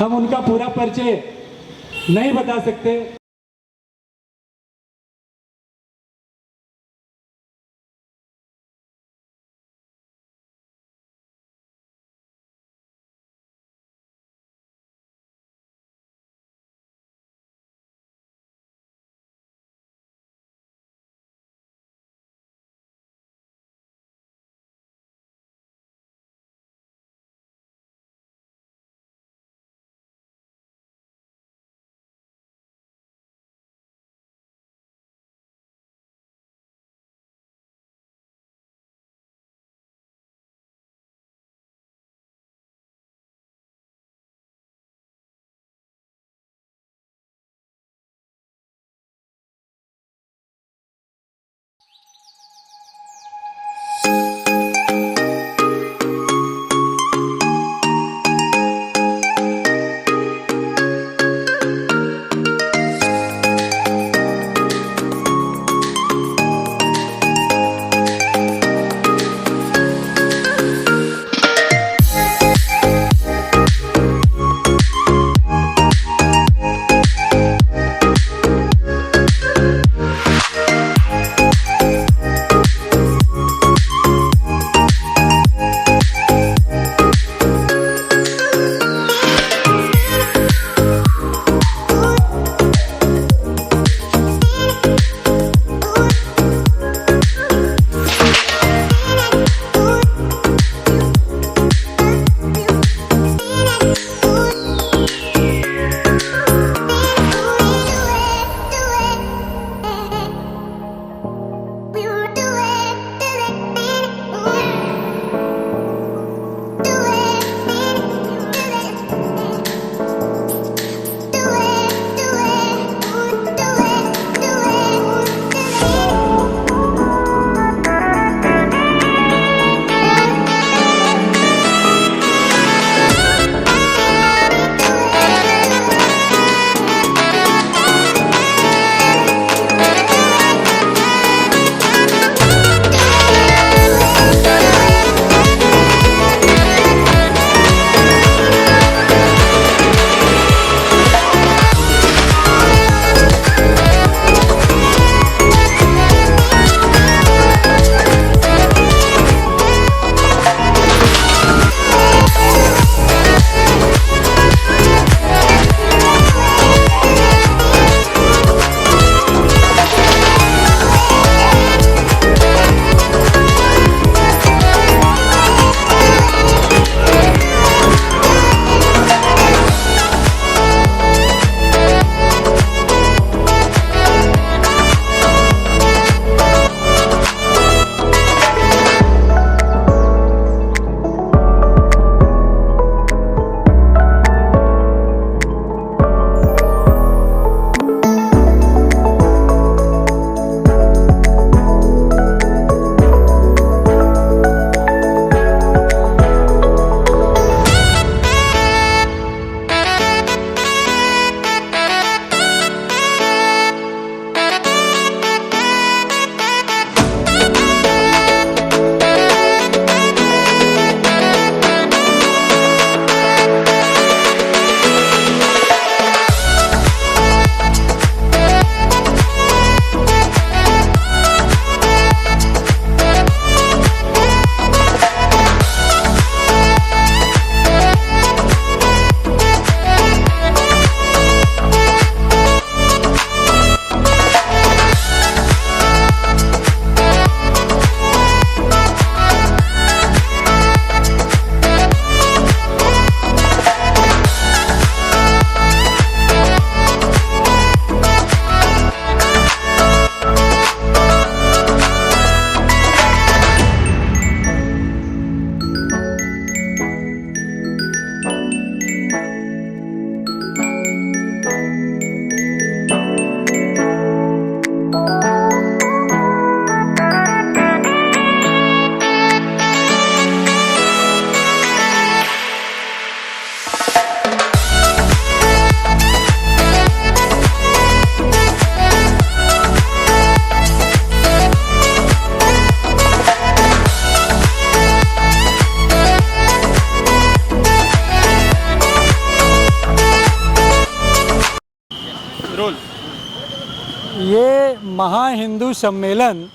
हम उनका पूरा परिचय नहीं बता सकते। महा हिंदू सम्मेलन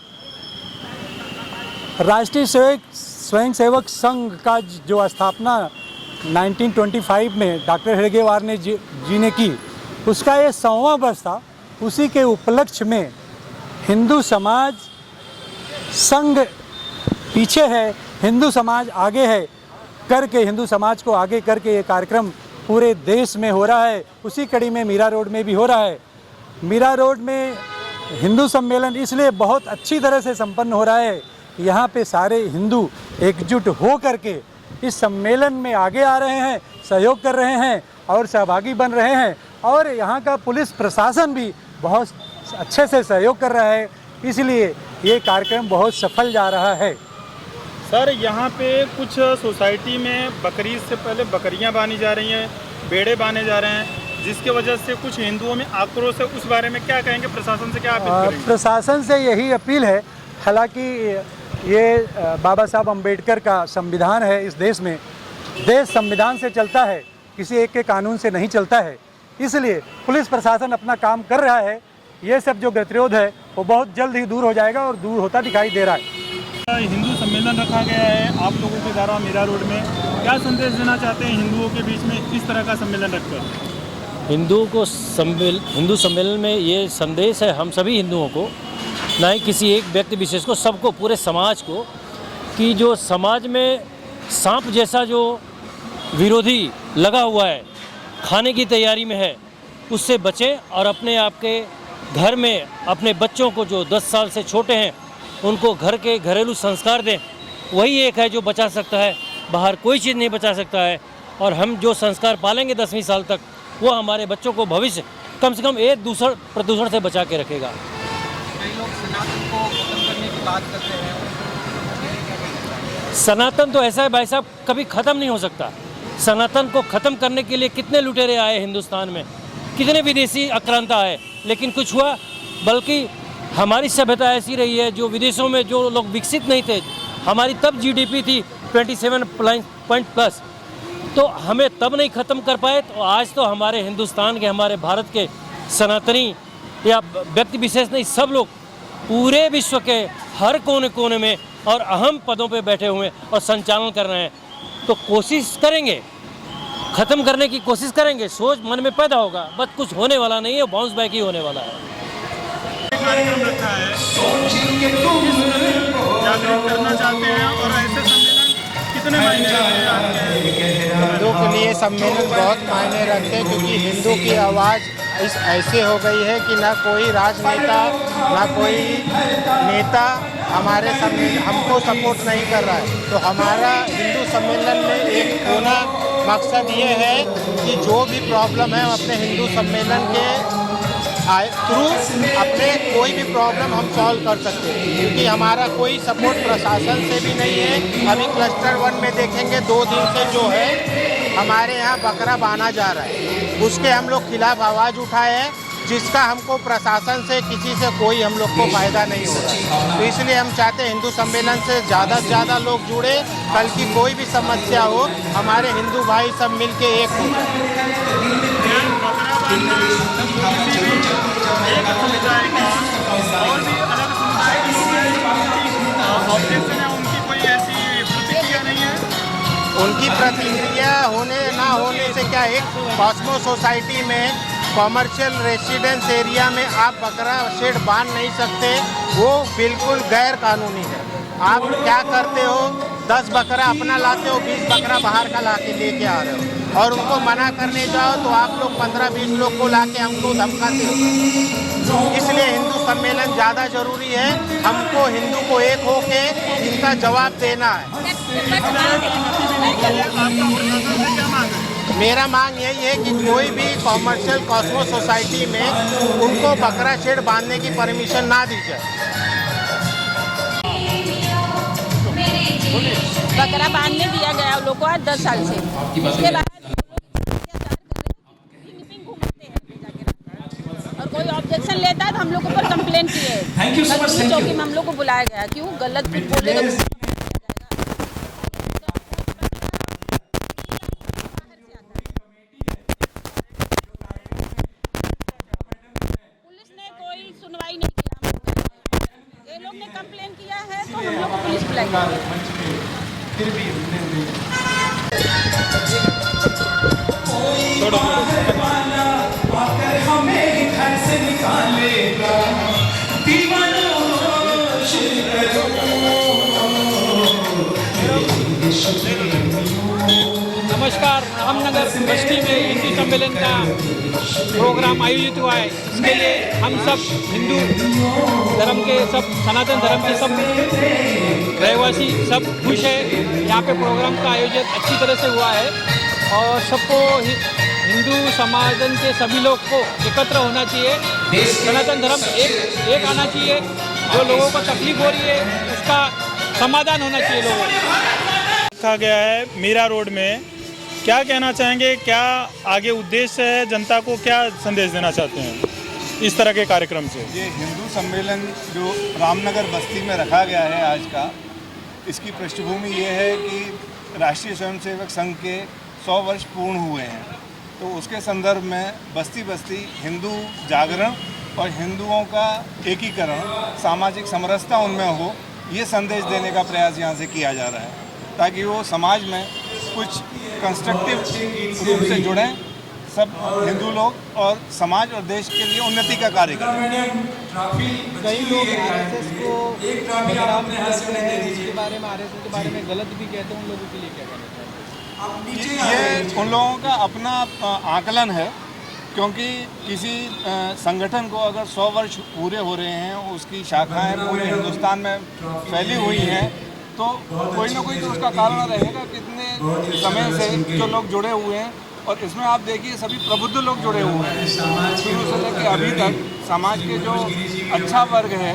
राष्ट्रीय स्वयंसेवक संघ का जो स्थापना 1925 में डॉक्टर हेडगेवार ने जी ने की, उसका ये 100वां वर्ष था। उसी के उपलक्ष्य में हिंदू समाज संघ पीछे है, हिंदू समाज आगे है करके, हिंदू समाज को आगे करके ये कार्यक्रम पूरे देश में हो रहा है। उसी कड़ी में मीरा रोड में भी हो रहा है। मीरा रोड में हिंदू सम्मेलन इसलिए बहुत अच्छी तरह से संपन्न हो रहा है, यहाँ पे सारे हिंदू एकजुट हो करके इस सम्मेलन में आगे आ रहे हैं, सहयोग कर रहे हैं और सहभागी बन रहे हैं। और यहाँ का पुलिस प्रशासन भी बहुत अच्छे से सहयोग कर रहा है, इसलिए ये कार्यक्रम बहुत सफल जा रहा है। सर, यहाँ पे कुछ सोसाइटी में बकरीद से पहले बकरियाँ बांधी जा रही हैं, बेड़े बांधे जा रहे हैं, जिसके वजह से कुछ हिंदुओं में आक्रोश है। उस बारे में क्या कहेंगे? प्रशासन से क्या अपील करेंगे? प्रशासन से यही अपील है, हालांकि ये बाबा साहब अम्बेडकर का संविधान है। इस देश में देश संविधान से चलता है, किसी एक के कानून से नहीं चलता है। इसलिए पुलिस प्रशासन अपना काम कर रहा है। ये सब जो गतिरोध है वो बहुत जल्द ही दूर हो जाएगा और दूर होता दिखाई दे रहा है। हिंदू सम्मेलन रखा गया है आप लोगों के द्वारा मीरा रोड में, क्या संदेश देना चाहते हैं हिंदुओं के बीच में इस तरह का सम्मेलन रखकर? हिंदू सम्मेलन में ये संदेश है हम सभी हिंदुओं को, ना ही किसी एक व्यक्ति विशेष को, सबको, पूरे समाज को, कि जो समाज में सांप जैसा जो विरोधी लगा हुआ है, खाने की तैयारी में है, उससे बचें और अपने आप के घर में अपने बच्चों को जो 10 साल से छोटे हैं उनको घर के घरेलू संस्कार दें। वही एक है जो बचा सकता है, बाहर कोई चीज़ नहीं बचा सकता है। और हम जो संस्कार पालेंगे 10वीं साल तक, वो हमारे बच्चों को भविष्य कम से कम एक दूसरा प्रदूषण से बचा के रखेगा। कई लोग सनातन को खत्म करने की बात करते हैं। सनातन तो ऐसा है भाई साहब, कभी ख़त्म नहीं हो सकता। सनातन को ख़त्म करने के लिए कितने लुटेरे आए हिंदुस्तान में, कितने विदेशी आक्रांता आए, लेकिन कुछ हुआ। बल्कि हमारी सभ्यता ऐसी रही है, जो विदेशों में जो लोग विकसित नहीं थे, हमारी तब जीडीपी थी 27 +, तो हमें तब नहीं ख़त्म कर पाए, तो आज तो हमारे हिंदुस्तान के, हमारे भारत के सनातनी या व्यक्ति विशेष नहीं, सब लोग पूरे विश्व के हर कोने कोने में और अहम पदों पे बैठे हुए और संचालन कर रहे हैं। तो कोशिश करेंगे, ख़त्म करने की कोशिश करेंगे, सोच मन में पैदा होगा, बस कुछ होने वाला नहीं है, बाउंस बैक ही होने वाला है। कार्यक्रम रखा है, जागरूक करना चाहते हैं और ऐसे सम्मेलन कितने मायने रखते हैं? हिंदू के लिए सम्मेलन बहुत मायने रखते हैं, क्योंकि हिंदू की आवाज़ ऐसे हो गई है कि ना कोई राजनेता ना कोई नेता हमारे सम्मेलन हमको सपोर्ट नहीं कर रहा है। तो हमारा हिंदू सम्मेलन में एक होना मकसद ये है कि जो भी प्रॉब्लम है अपने हिंदू सम्मेलन के थ्रू अपने कोई भी प्रॉब्लम हम सॉल्व कर सकते हैं, क्योंकि हमारा कोई सपोर्ट प्रशासन से भी नहीं है। अभी क्लस्टर 1 में देखेंगे 2 दिन से जो है हमारे यहाँ बकरा बांधा जा रहा है, उसके हम लोग खिलाफ आवाज़ उठाए हैं, जिसका हमको प्रशासन से किसी से कोई हम लोग को फ़ायदा नहीं हो रहा। तो इसलिए हम चाहते हैं हिंदू सम्मेलन से ज़्यादा लोग जुड़े, कल की कोई भी समस्या हो हमारे हिंदू भाई सब मिल के एक हो उनकी प्रतिक्रिया होने ना होने से क्या, एक कॉस्मो सोसाइटी में कॉमर्शियल रेसिडेंस एरिया में आप बकरा शेड बांध नहीं सकते, वो बिल्कुल गैर कानूनी है। आप क्या करते हो, 10 बकरा अपना लाते हो, 20 बकरा बाहर का ला के लेके आ रहे हो, और उनको मना करने जाओ तो आप लोग 15-20 लोग को ला के हमको धमकाते हो। इसलिए हिंदू सम्मेलन ज़्यादा ज़रूरी है। हमको हिंदू को एक होके इनका जवाब देना है। मेरा मांग यही है कि कोई भी कॉमर्शियल कॉस्मो सोसाइटी में उनको बकरा शेड बांधने की परमिशन ना दी जाए। बकरा बांधने दिया गया उन लोग को आज 10 साल से। इसके बाद और कोई ऑब्जेक्शन लेता है तो हम लोग ऊपर कंप्लेन किए, चौकी में हम लोग को बुलाया गया, क्यों गलत कुछ बोले तो पुलिस ने कोई सुनवाई नहीं किया। हमने कंप्लेन किया है तो हम लोग को पुलिस बुलाएगी। नमस्कार, रामनगर बस्ती में हिंदू सम्मेलन का प्रोग्राम आयोजित हुआ है। इसके लिए हम सब हिंदू धर्म के, सब सनातन धर्म के सब रहवासी सब खुश है। यहाँ पे प्रोग्राम का आयोजन अच्छी तरह से हुआ है और सबको हिंदू समाजन के सभी लोग को एकत्र होना चाहिए। सनातन धर्म एक आना चाहिए। जो लोगों को तकलीफ हो रही है उसका समाधान होना चाहिए लोगों को। रखा गया है मीरा रोड में, क्या कहना चाहेंगे, क्या आगे उद्देश्य है, जनता को क्या संदेश देना चाहते हैं इस तरह के कार्यक्रम से? ये हिंदू सम्मेलन जो रामनगर बस्ती में रखा गया है आज का, इसकी पृष्ठभूमि ये है कि राष्ट्रीय स्वयंसेवक संघ के 100 वर्ष पूर्ण हुए हैं। तो उसके संदर्भ में बस्ती बस्ती हिंदू जागरण और हिंदुओं का एकीकरण, सामाजिक समरसता उनमें हो, ये संदेश देने का प्रयास यहाँ से किया जा रहा है ताकि वो समाज में कुछ कंस्ट्रक्टिव रूप से जुड़ें, सब हिंदू लोग और समाज और देश के लिए उन्नति का कार्य करें। कई लोग आरएसएस को बदनाम करते हैं, इसके बारे में आरएसएस के बारे में गलत भी कहते हैं, उन लोगों के लिए क्या कहना चाहिए? ये उन लोगों का अपना आकलन है, क्योंकि किसी संगठन को अगर 100 वर्ष पूरे हो रहे हैं, उसकी शाखाएं पूरे हिंदुस्तान में फैली हुई हैं, तो कोई ना कोई तो उसका कारण रहेगा। कितने समय से जो लोग जुड़े हुए हैं, और इसमें आप देखिए सभी प्रबुद्ध लोग जुड़े हुए हैं। शुरू से लेकर अभी तक समाज के जो अच्छा वर्ग है,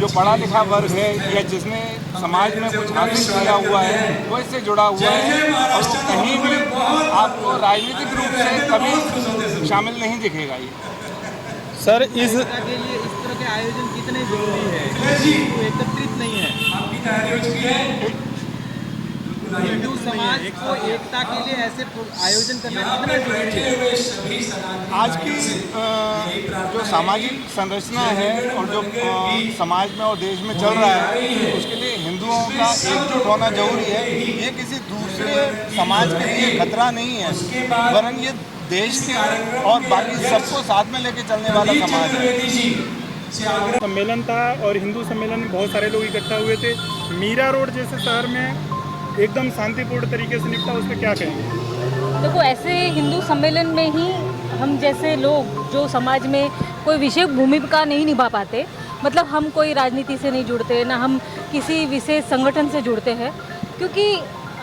जो पढ़ा लिखा वर्ग है, या जिसने समाज में कुछ हासिल किया हुआ है, वो इससे जुड़ा हुआ है और वो कहीं भी आपको राजनीतिक रूप से कभी शामिल नहीं दिखेगा। ये सर इस के लिए इस तरह के आयोजन कितने जरूरी है? वो एकत्रित नहीं है। हिंदू समाज को एकता के लिए ऐसे आयोजन करना कितना जरूरी है? आज की जो सामाजिक संरचना है और जो समाज में और देश में चल रहा है, उसके लिए हिंदुओं का एकजुट होना जरूरी है। ये किसी दूसरे समाज के लिए खतरा नहीं है, वरन ये देश के और बाकी सबको साथ में लेके चलने वाला समाज है। सम्मेलन था और हिंदू सम्मेलन में बहुत सारे लोग इकट्ठा हुए थे। मीरा रोड जैसे शहर में एकदम शांतिपूर्ण तरीके से निपटा, उस पर क्या कहेंगे? देखो, ऐसे हिंदू सम्मेलन में ही हम जैसे लोग जो समाज में कोई विशेष भूमिका नहीं निभा पाते, मतलब हम कोई राजनीति से नहीं जुड़ते, ना हम किसी विशेष संगठन से जुड़ते हैं, क्योंकि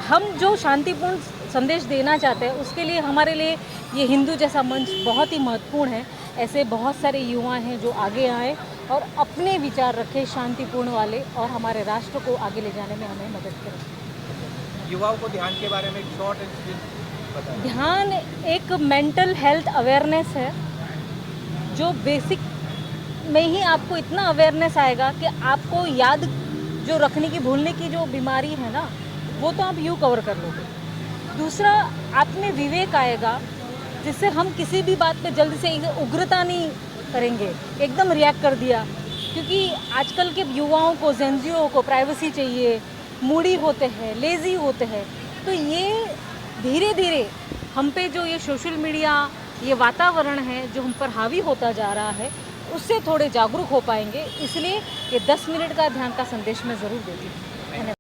हम जो शांतिपूर्ण संदेश देना चाहते हैं उसके लिए हमारे लिए ये हिंदू जैसा मंच बहुत ही महत्वपूर्ण है। ऐसे बहुत सारे युवा हैं जो आगे आए और अपने विचार रखें शांतिपूर्ण वाले, और हमारे राष्ट्र को आगे ले जाने में हमें मदद करें। युवाओं को ध्यान के बारे में एक शॉर्ट एंड बताएं। ध्यान एक मेंटल हेल्थ अवेयरनेस है, जो बेसिक में ही आपको इतना अवेयरनेस आएगा कि आपको याद जो रखने की, भूलने की जो बीमारी है ना, वो तो आप यूँ कवर कर लोगे। दूसरा, आप में विवेक आएगा, जिससे हम किसी भी बात पे जल्दी से उग्रता नहीं करेंगे, एकदम रिएक्ट कर दिया। क्योंकि आजकल के युवाओं को, जेनजियों को प्राइवेसी चाहिए, मूडी होते हैं, लेज़ी होते हैं। तो ये धीरे धीरे हम पे जो ये सोशल मीडिया, ये वातावरण है जो हम पर हावी होता जा रहा है, उससे थोड़े जागरूक हो पाएंगे। इसलिए ये 10 मिनट का ध्यान का संदेश मैं ज़रूर देती हूँ।